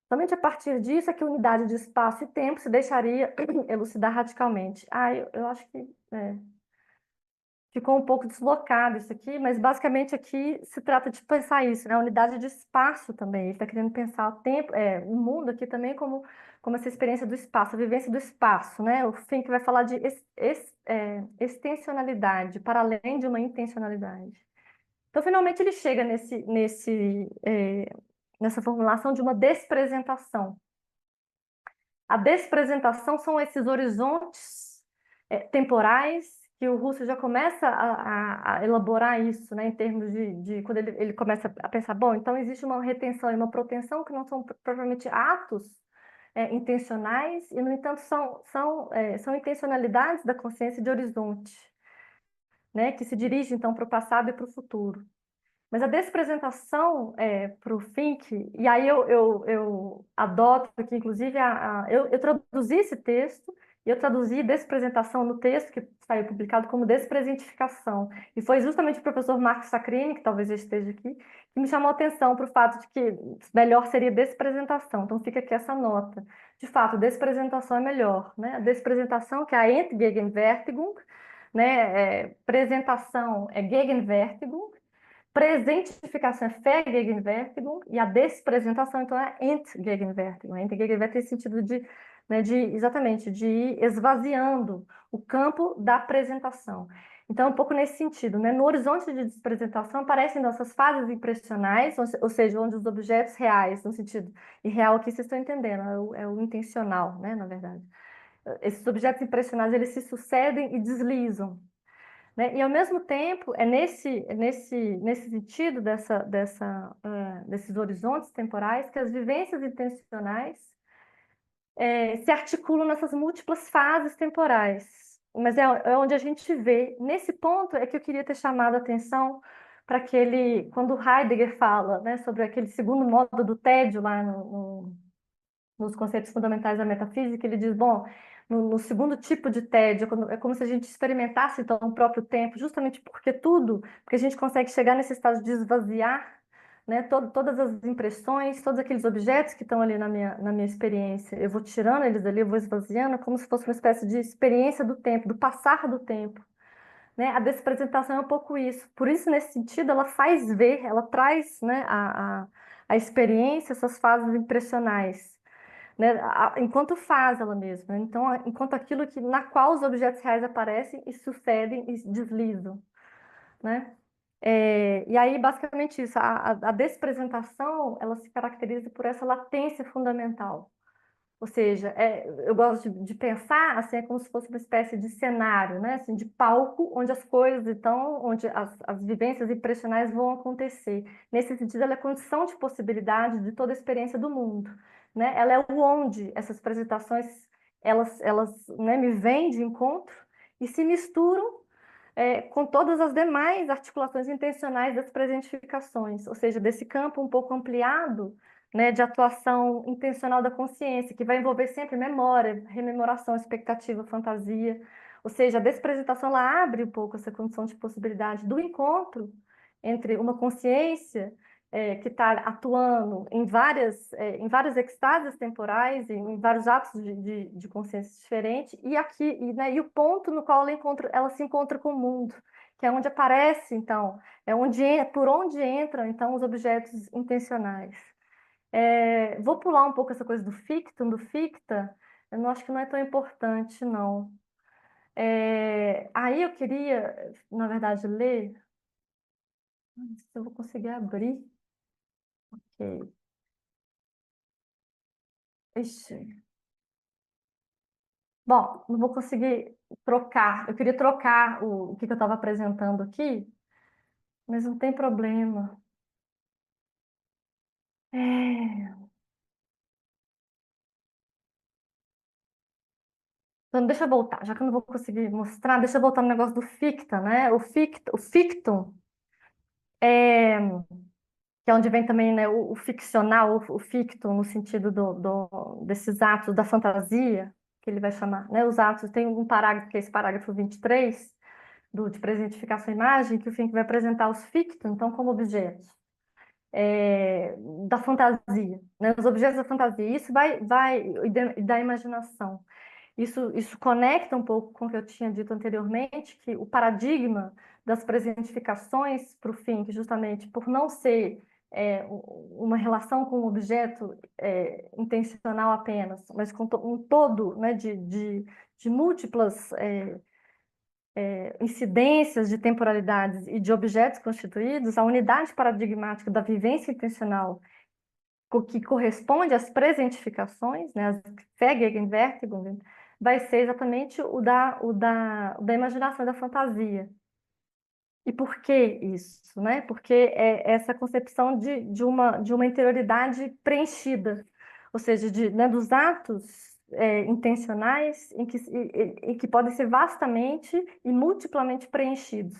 Somente a partir disso é que a unidade de espaço e tempo se deixaria elucidar radicalmente. Eu acho que ficou um pouco deslocado isso aqui, mas basicamente aqui se trata de pensar isso, né? A unidade de espaço também. Ele está querendo pensar o tempo, o mundo aqui também como essa experiência do espaço, a vivência do espaço, né? O Fink vai falar de extensionalidade, para além de uma intencionalidade. Então, finalmente, ele chega nessa formulação de uma despresentação. A despresentação são esses horizontes temporais que o Russo já começa a elaborar isso, né, em termos de quando ele começa a pensar, bom, então existe uma retenção e uma proteção que não são propriamente atos intencionais e, no entanto, são intencionalidades da consciência de horizonte, né, que se dirige, então, para o passado e para o futuro. Mas a despresentação para o Fink, e aí eu adoto aqui, inclusive, eu traduzi esse texto, e eu traduzi despresentação no texto, que saiu publicado como despresentificação. E foi justamente o professor Marcos Sacrini, que talvez já esteja aqui, que me chamou a atenção para o fato de que melhor seria despresentação. Então fica aqui essa nota. De fato, despresentação é melhor, né? A despresentação, que é a Entgegenwärtigung, né? Apresentação é Gegenwärtigung, presentificação é Vergegenwärtigung e a despresentação, então, é Entgegenwärtigung. Entgegenwärtigung tem sentido exatamente, de ir esvaziando o campo da apresentação. Então, um pouco nesse sentido, né? No horizonte de despresentação aparecem nossas fases impressionais, ou seja, onde os objetos reais, no sentido irreal aqui vocês estão entendendo, é o intencional, né, na verdade. Esses objetos impressionais, eles se sucedem e deslizam, né? E, ao mesmo tempo, nesse sentido desses horizontes temporais que as vivências intencionais se articulam nessas múltiplas fases temporais. Mas é onde a gente vê. Nesse ponto é que eu queria ter chamado a atenção para quando Heidegger fala, né, sobre aquele segundo modo do tédio lá nos conceitos fundamentais da metafísica, ele diz, bom, no segundo tipo de tédio, é como se a gente experimentasse então o próprio tempo, justamente porque a gente consegue chegar nesse estado de esvaziar, né, todas as impressões, todos aqueles objetos que estão ali na minha experiência. Eu vou tirando eles ali, eu vou esvaziando, como se fosse uma espécie de experiência do tempo, do passar do tempo. Né? A despresentação é um pouco isso. Por isso, nesse sentido, ela faz ver, ela traz, né, a experiência, essas fases impressionais, né, enquanto faz ela mesma. Então, enquanto aquilo na qual os objetos reais aparecem e sucedem e deslizam, né? E aí, basicamente isso, a despresentação, ela se caracteriza por essa latência fundamental. Ou seja, eu gosto de pensar assim, é como se fosse uma espécie de cenário, né? Assim, de palco onde as coisas, então, onde as vivências impressionais vão acontecer. Nesse sentido, ela é condição de possibilidade de toda a experiência do mundo, né? Ela é o onde essas apresentações, elas, né, me vêm de encontro e se misturam com todas as demais articulações intencionais das presentificações, ou seja, desse campo um pouco ampliado, né, de atuação intencional da consciência, que vai envolver sempre memória, rememoração, expectativa, fantasia. Ou seja, a despresentação ela abre um pouco essa condição de possibilidade do encontro entre uma consciência que está atuando em várias extases temporais, em vários atos de consciência diferentes, e aqui, né, e o ponto no qual ela se encontra com o mundo, que é onde aparece, então, por onde entram, então, os objetos intencionais. Vou pular um pouco essa coisa do fictum, do ficta, eu não acho que não é tão importante, não. Aí eu queria, na verdade, ler, não sei se eu vou conseguir abrir. Ok. Ixi. Bom, não vou conseguir trocar. Eu queria trocar o que eu estava apresentando aqui, mas não tem problema. É, Então, deixa eu voltar, já que eu não vou conseguir mostrar, deixa eu voltar no negócio do ficta, né? O fictum é, que é onde vem também, né, o ficcional, o fictum, no sentido desses atos da fantasia, que ele vai chamar, né? Os atos, tem um parágrafo, que é esse parágrafo 23, de presentificação à imagem, que o Fink vai apresentar os fictum, então, como objetos é, da fantasia, né? Os objetos da fantasia. Isso vai e da imaginação. Isso conecta um pouco com o que eu tinha dito anteriormente, que o paradigma das presentificações para o Fink, justamente por não ser uma relação com um objeto intencional apenas, mas com um todo, né, de múltiplas incidências de temporalidades e de objetos constituídos, a unidade paradigmática da vivência intencional, que corresponde às presentificações, né, as Vergegenwärtigungen, vai ser exatamente o da imaginação, da fantasia. E por que isso, né? Porque é essa concepção de uma interioridade preenchida, ou seja, né, dos atos intencionais em que podem ser vastamente e multiplamente preenchidos.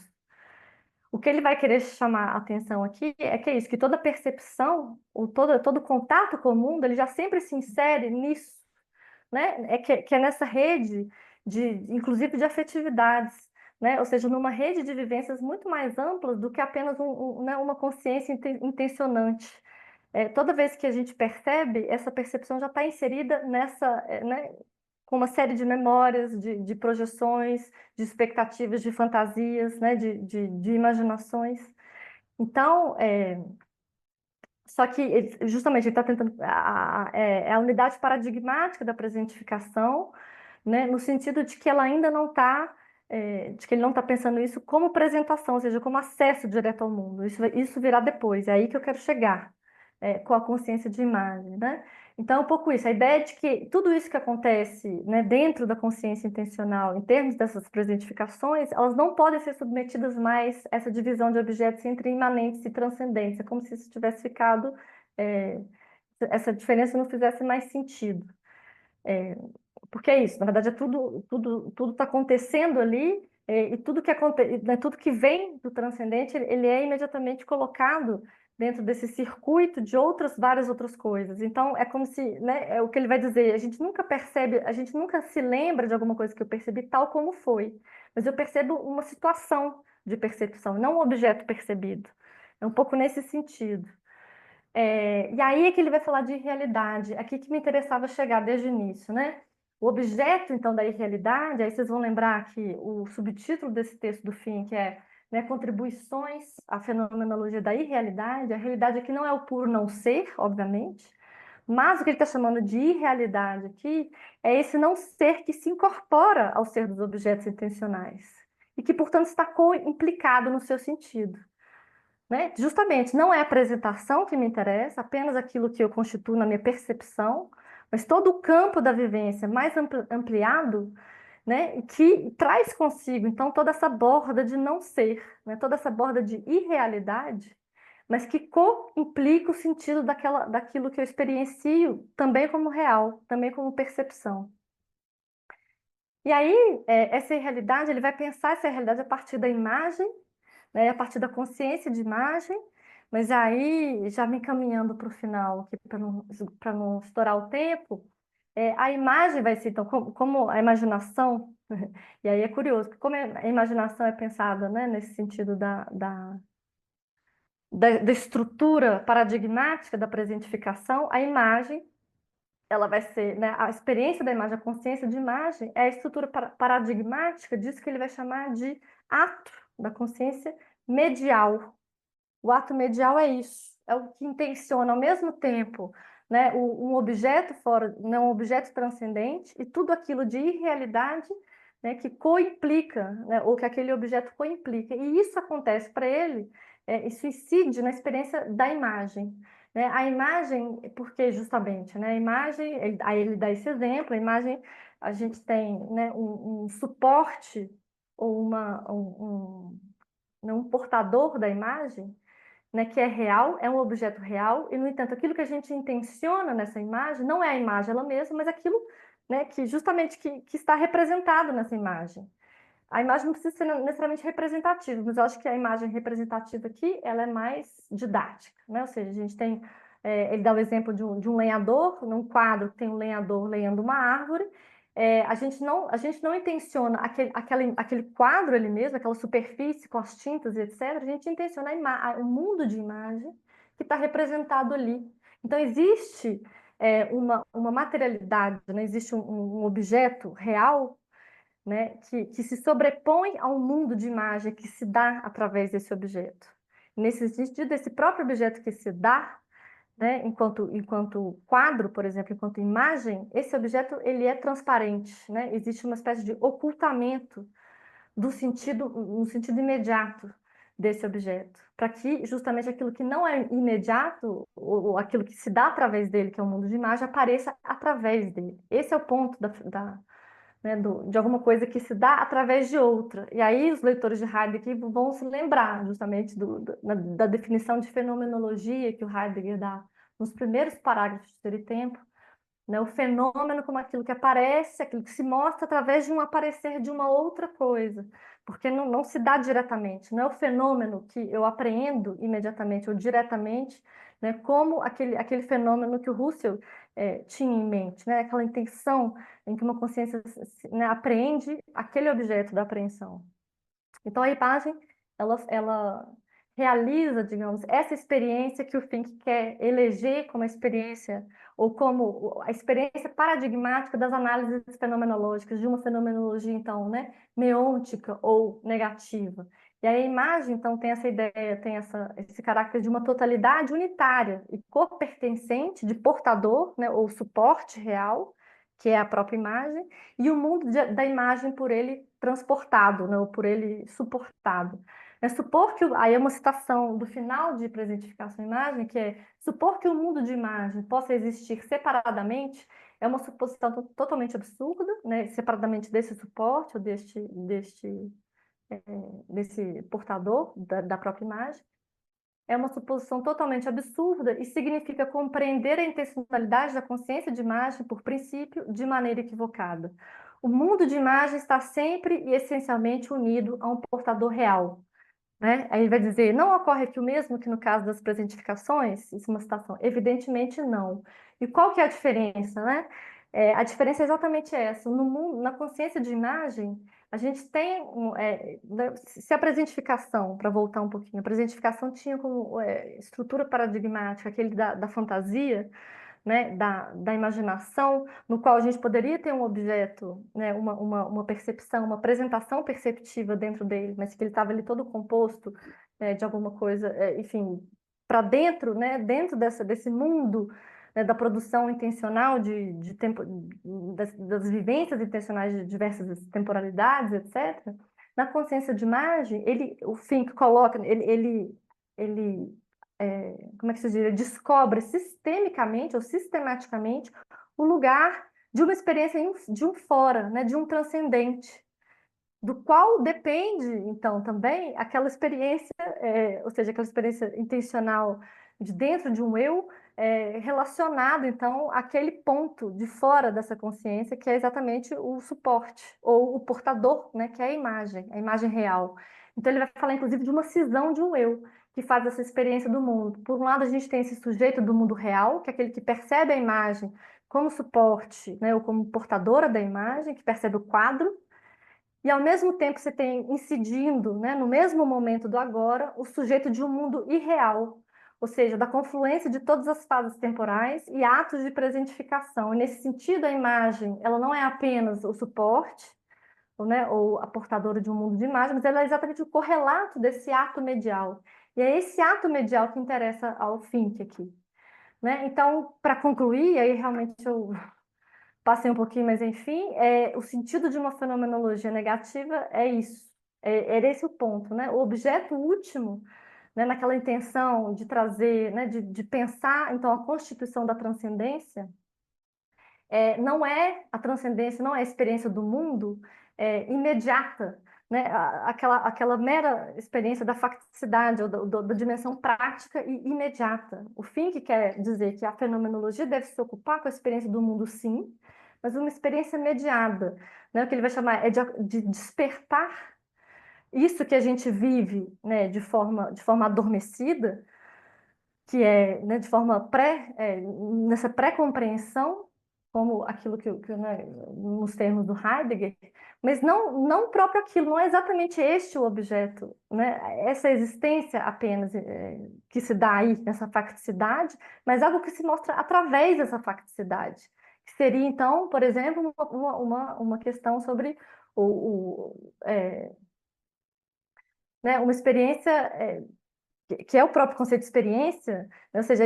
O que ele vai querer chamar a atenção aqui é que é isso, que toda percepção, ou todo contato com o mundo, ele já sempre se insere nisso, né? Que é nessa rede inclusive de afetividades, né? Ou seja, numa rede de vivências muito mais amplas do que apenas né, uma consciência intencionante. Toda vez que a gente percebe, essa percepção já está inserida nessa, né, com uma série de memórias, de projeções, de expectativas, de fantasias, né, de imaginações. Então, só que justamente ele está tentando a unidade paradigmática da presentificação, né, no sentido de que ela ainda não está, de que ele não está pensando isso como apresentação, ou seja, como acesso direto ao mundo. Isso virá depois, é aí que eu quero chegar, com a consciência de imagem, né? Então, é um pouco isso, a ideia de que tudo isso que acontece, né, dentro da consciência intencional, em termos dessas presentificações, elas não podem ser submetidas mais a essa divisão de objetos entre imanentes e transcendentes. É como se isso tivesse ficado, é, essa diferença não fizesse mais sentido. Porque é isso, na verdade, tudo está acontecendo ali, e tudo que vem do transcendente, ele é imediatamente colocado dentro desse circuito de várias outras coisas. Então, é como se, né, é o que ele vai dizer, a gente nunca percebe, a gente nunca se lembra de alguma coisa que eu percebi tal como foi, mas eu percebo uma situação de percepção, não um objeto percebido. É um pouco nesse sentido. E aí é que ele vai falar de irrealidade, aqui que me interessava chegar desde o início, né? O objeto, então, da irrealidade, aí vocês vão lembrar que o subtítulo desse texto do fim, que é, né, Contribuições à Fenomenologia da Irrealidade, a realidade aqui não é o puro não ser, obviamente, mas o que ele está chamando de irrealidade aqui é esse não ser que se incorpora ao ser dos objetos intencionais e que, portanto, está implicado no seu sentido, né? Justamente, não é a apresentação que me interessa, apenas aquilo que eu constituo na minha percepção, mas todo o campo da vivência mais ampliado, né? Que traz consigo, então, toda essa borda de não ser, né? Toda essa borda de irrealidade, mas que co-implica o sentido daquilo que eu experiencio também como real, também como percepção. E aí, essa irrealidade, ele vai pensar essa realidade a partir da imagem, né, a partir da consciência de imagem, mas aí, já me encaminhando para o final, para não estourar o tempo, a imagem vai ser, então, como a imaginação, e aí é curioso, porque como a imaginação é pensada, né, nesse sentido da estrutura paradigmática da presentificação, a imagem, ela vai ser, né, a experiência da imagem, a consciência de imagem, é a estrutura paradigmática disso que ele vai chamar de ato da consciência medial. O ato medial é isso, é o que intenciona ao mesmo tempo, né, um objeto fora, né, um objeto transcendente e tudo aquilo de irrealidade, né, que coimplica, né, ou que aquele objeto coimplica. E isso acontece para ele, isso incide na experiência da imagem. Né? A imagem, porque justamente, né, a imagem, aí ele dá esse exemplo, a imagem, a gente tem, né, um suporte ou né, um portador da imagem, né, que é real, é um objeto real, e, no entanto, aquilo que a gente intenciona nessa imagem não é a imagem ela mesma, mas aquilo, né, que justamente que está representado nessa imagem. A imagem não precisa ser necessariamente representativa, mas eu acho que a imagem representativa aqui, ela é mais didática, né? Ou seja, a gente tem, ele dá o exemplo de um lenhador, num quadro que tem um lenhador lenhando uma árvore. A gente não intenciona aquele quadro ali mesmo, aquela superfície com as tintas e etc. A gente intenciona o mundo de imagem que está representado ali. Então, existe uma materialidade, né? Existe um objeto real, né, que se sobrepõe ao mundo de imagem que se dá através desse objeto. Nesse sentido, esse próprio objeto que se dá, né, enquanto quadro, por exemplo, enquanto imagem, esse objeto ele é transparente, né? Existe uma espécie de ocultamento do sentido, no sentido imediato desse objeto, para que justamente aquilo que não é imediato, ou aquilo que se dá através dele, que é o mundo de imagem, apareça através dele. Esse é o ponto né, de alguma coisa que se dá através de outra. E aí os leitores de Heidegger vão se lembrar justamente da definição de fenomenologia que o Heidegger dá nos primeiros parágrafos de Ser e Tempo, né? O fenômeno como aquilo que aparece, aquilo que se mostra através de um aparecer de uma outra coisa, porque não se dá diretamente, não é o fenômeno que eu apreendo imediatamente ou diretamente, né? Como aquele fenômeno que o Husserl tinha em mente, né? Aquela intenção em que uma consciência, né, apreende aquele objeto da apreensão. Então, a imagem, ela realiza, digamos, essa experiência que o Fink quer eleger como a experiência, ou como a experiência paradigmática das análises fenomenológicas, de uma fenomenologia, então, né, meôntica ou negativa. E aí a imagem, então, tem essa ideia, tem esse caráter de uma totalidade unitária e corpertencente, de portador, né, ou suporte real, que é a própria imagem, e o mundo da imagem por ele transportado, né, ou por ele suportado. É supor que, aí é uma citação do final de Presentificação e Imagem, que é supor que o mundo de imagem possa existir separadamente, é uma suposição totalmente absurda, né, separadamente desse suporte, ou desse portador da própria imagem. É uma suposição totalmente absurda e significa compreender a intencionalidade da consciência de imagem, por princípio, de maneira equivocada. O mundo de imagem está sempre e essencialmente unido a um portador real, né? Aí ele vai dizer, não ocorre aqui o mesmo que no caso das presentificações? Isso é uma citação. Evidentemente não. E qual que é a diferença, né? A diferença é exatamente essa. No mundo, na consciência de imagem, a gente tem se a presentificação, para voltar um pouquinho, a presentificação tinha como estrutura paradigmática aquele da fantasia, né, da imaginação, no qual a gente poderia ter um objeto, né, uma percepção, uma apresentação perceptiva dentro dele, mas que ele estava ali todo composto de alguma coisa, enfim, para dentro, né, dentro desse mundo, né, da produção intencional de tempo, das vivências intencionais de diversas temporalidades, etc. Na consciência de imagem, o Fink coloca, ele como é que se diz? Ele descobre sistemicamente ou sistematicamente o lugar de uma experiência de um fora, né, de um transcendente, do qual depende, então, também aquela experiência, ou seja, aquela experiência intencional de dentro de um eu, relacionado, então, àquele ponto de fora dessa consciência, que é exatamente o suporte, ou o portador, né, que é a imagem real. Então, ele vai falar, inclusive, de uma cisão de um eu, que faz essa experiência do mundo. Por um lado, a gente tem esse sujeito do mundo real, que é aquele que percebe a imagem como suporte, né, ou como portadora da imagem, que percebe o quadro, e ao mesmo tempo você tem incidindo, né, no mesmo momento do agora, o sujeito de um mundo irreal, ou seja, da confluência de todas as fases temporais e atos de presentificação. E nesse sentido, a imagem, ela não é apenas o suporte, ou a portadora de um mundo de imagem, mas ela é exatamente o correlato desse ato medial. E é esse ato medial que interessa ao Fink aqui, né? Então, para concluir, aí realmente eu passei um pouquinho, mas enfim, o sentido de uma fenomenologia negativa é isso. Era esse o ponto, né? O objeto último, né, naquela intenção de trazer, né, de pensar, então, a constituição da transcendência, não é a transcendência, não é a experiência do mundo imediata, né? Aquela mera experiência da facticidade ou da dimensão prática e imediata. O Fink quer dizer que a fenomenologia deve se ocupar com a experiência do mundo, sim, mas uma experiência mediada, né? O que ele vai chamar é de despertar isso que a gente vive, né, de forma adormecida, que é, né, de forma nessa pré-compreensão, como aquilo né, nos termos do Heidegger, mas não próprio aquilo, não é exatamente este o objeto, né? Essa existência apenas que se dá aí nessa facticidade, mas algo que se mostra através dessa facticidade, que seria então, por exemplo, uma questão sobre né, uma experiência que é o próprio conceito de experiência, né? Ou seja,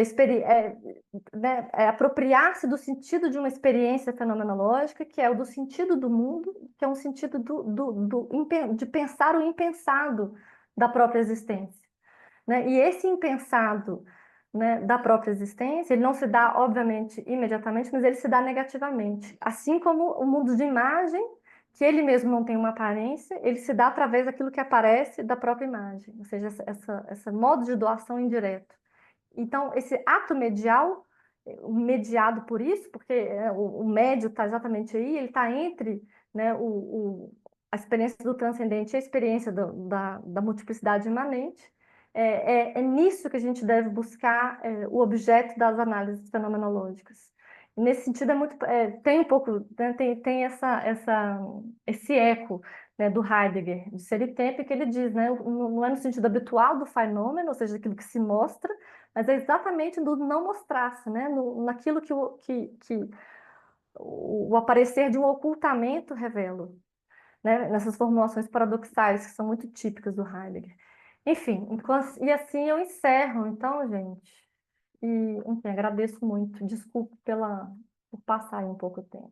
né, apropriar-se do sentido de uma experiência fenomenológica, que é o do sentido do mundo, que é um sentido de pensar o impensado da própria existência, né? E esse impensado, né, da própria existência, ele não se dá, obviamente, imediatamente, mas ele se dá negativamente. Assim como o mundo de imagem, que ele mesmo não tem uma aparência, ele se dá através daquilo que aparece da própria imagem, ou seja, essa modo de doação indireto. Então, esse ato medial, mediado por isso, porque o médio está exatamente aí, ele está entre, né, a experiência do transcendente e a experiência da multiplicidade imanente. É nisso que a gente deve buscar o objeto das análises fenomenológicas. Nesse sentido, tem um pouco, né, tem esse eco, né, do Heidegger, de Ser e Tempo, que ele diz, né, não é no sentido habitual do fenômeno, ou seja, aquilo que se mostra, mas é exatamente do não mostrar-se, né? Naquilo que o aparecer de um ocultamento revela, né? Nessas formulações paradoxais que são muito típicas do Heidegger. Enfim, e assim eu encerro, então, gente. E, enfim, agradeço muito. Desculpe por passar aí um pouco o tempo.